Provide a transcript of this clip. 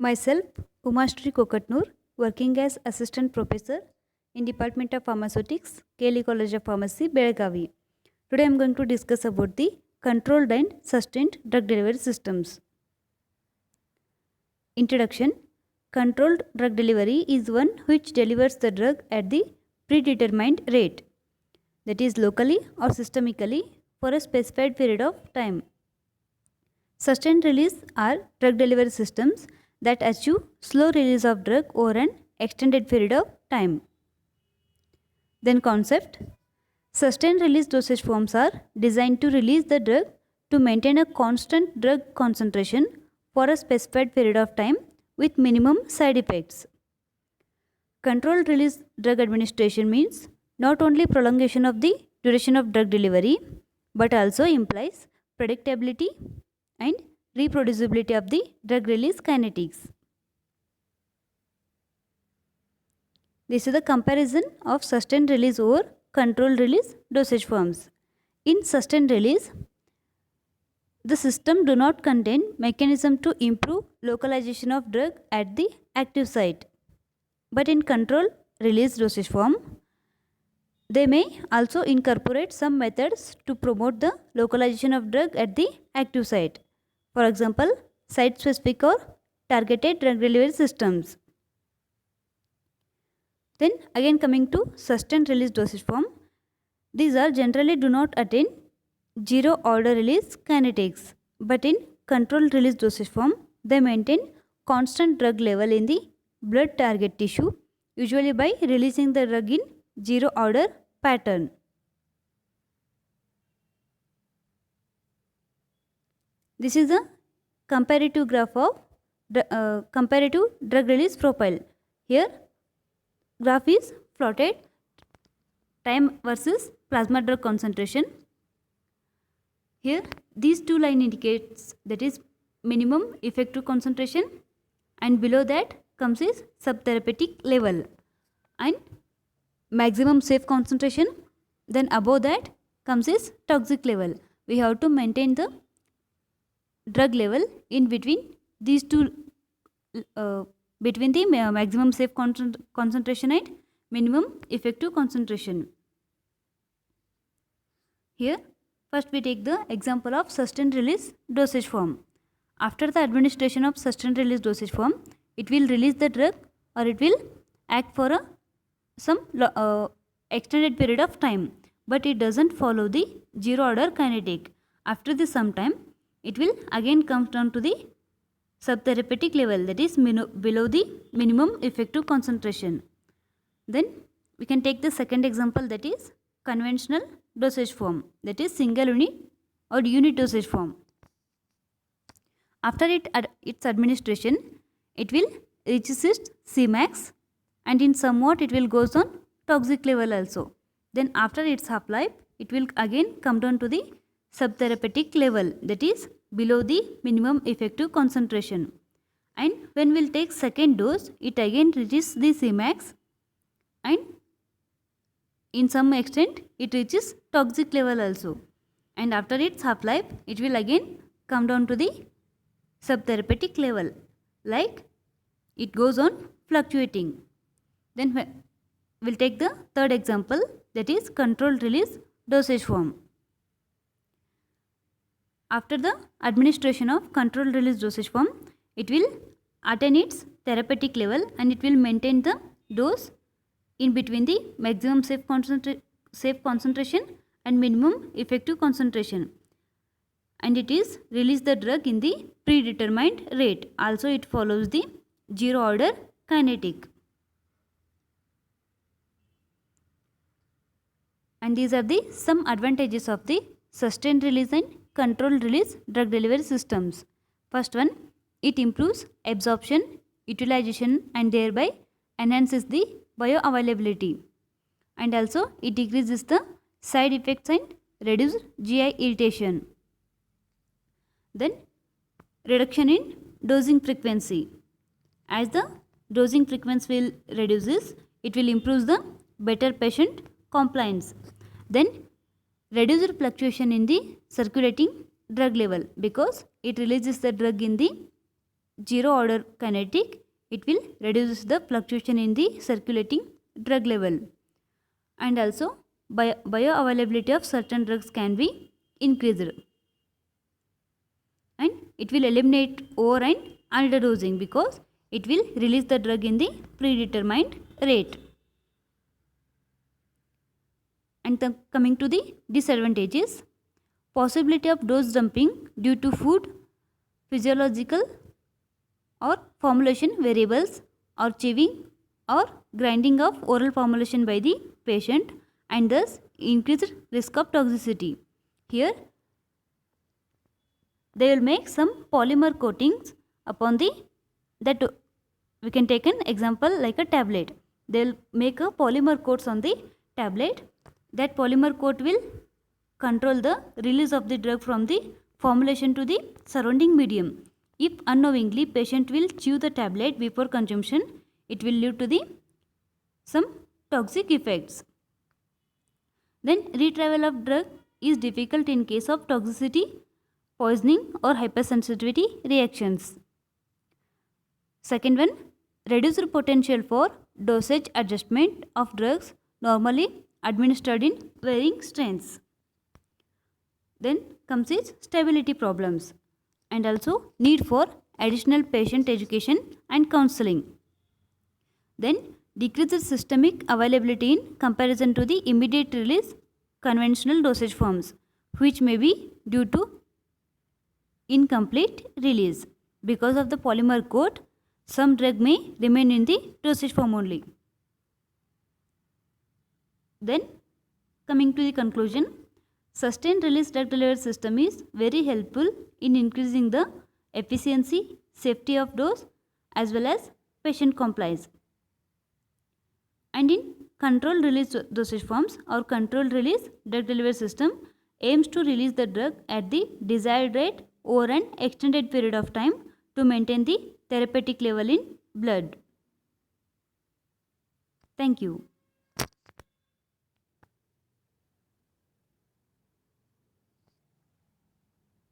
Myself, Umashri Kokatnoor, working as Assistant Professor in Department of Pharmaceutics, KLE College of Pharmacy, Belagavi. Today I am going to discuss about the controlled and sustained drug delivery systems. Introduction. Controlled drug delivery is one which delivers the drug at the predetermined rate, that is locally or systemically for a specified period of time. Sustained release are drug delivery systems that achieve slow release of drug over an extended period of time. Then concept. Sustained release dosage forms are designed to release the drug to maintain a constant drug concentration for a specified period of time with minimum side effects. Controlled release drug administration means not only prolongation of the duration of drug delivery but also implies predictability and reproducibility of the drug release kinetics. This is the comparison of sustained release over controlled release dosage forms. In sustained release, the system do not contain mechanism to improve localization of drug at the active site. But in controlled release dosage form, they may also incorporate some methods to promote the localization of drug at the active site. For example, site-specific or targeted drug delivery systems. Then again coming to sustained release dosage form, these are generally do not attain zero order release kinetics, but in controlled release dosage form, they maintain constant drug level in the blood target tissue, usually by releasing the drug in zero order pattern. This is a comparative graph of comparative drug release profile. Here graph is plotted time versus plasma drug concentration. Here these two line indicates that is minimum effective concentration, and below that comes is subtherapeutic level and maximum safe concentration. Then above that comes is toxic level. We have to maintain the drug level in between these two, between the maximum safe concentration and minimum effective concentration. Here first we take the example of sustained release dosage form. After the administration of sustained release dosage form, it will release the drug or it will act for some extended period of time, but it doesn't follow the zero order kinetic. After this some time, it will again come down to the subtherapeutic level, that is below the minimum effective concentration. Then we can take the second example, that is conventional dosage form, that is single unit or unit dosage form. After its administration, it will reach its Cmax, and in somewhat it will goes on toxic level also. Then after its half-life, it will again come down to the subtherapeutic level, that is below the minimum effective concentration. And when we will take second dose, it again reaches the Cmax, and in some extent it reaches toxic level also. And after its half-life, it will again come down to the subtherapeutic level, like it goes on fluctuating. Then we will take the third example, that is controlled release dosage form. After the administration of controlled release dosage form, it will attain its therapeutic level and it will maintain the dose in between the maximum safe concentration and minimum effective concentration, and it is release the drug in the predetermined rate. Also it follows the zero order kinetic. And these are the some advantages of the sustained release and controlled release drug delivery systems. First one, it improves absorption, utilization, and thereby enhances the bioavailability. And also it decreases the side effects and reduces GI irritation. Then reduction in dosing frequency. As the dosing frequency will reduces, it will improve the better patient compliance. Then reduced fluctuation in the circulating drug level, because it releases the drug in the zero order kinetic, it will reduce the fluctuation in the circulating drug level. And also bioavailability of certain drugs can be increased. And it will eliminate over and underdosing because it will release the drug in the predetermined rate. And coming to the disadvantages, possibility of dose dumping due to food, physiological or formulation variables, or chewing or grinding of oral formulation by the patient, and thus increased risk of toxicity. Here they will make some polymer coatings upon the, that we can take an example like a tablet. They will make a polymer coats on the tablet. That polymer coat will control the release of the drug from the formulation to the surrounding medium. If unknowingly patient will chew the tablet before consumption, it will lead to the some toxic effects. Then retrieval of drug is difficult in case of toxicity, poisoning or hypersensitivity reactions. Second one, reduced potential for dosage adjustment of drugs normally administered in varying strengths. Then comes is stability problems, and also need for additional patient education and counseling. Then decreases systemic availability in comparison to the immediate release conventional dosage forms, which may be due to incomplete release. Because of the polymer coat, some drug may remain in the dosage form only. Then coming to the conclusion, sustained release drug delivery system is very helpful in increasing the efficiency, safety of dose as well as patient compliance. And in controlled release dosage forms or controlled release drug delivery system aims to release the drug at the desired rate over an extended period of time to maintain the therapeutic level in blood. Thank you.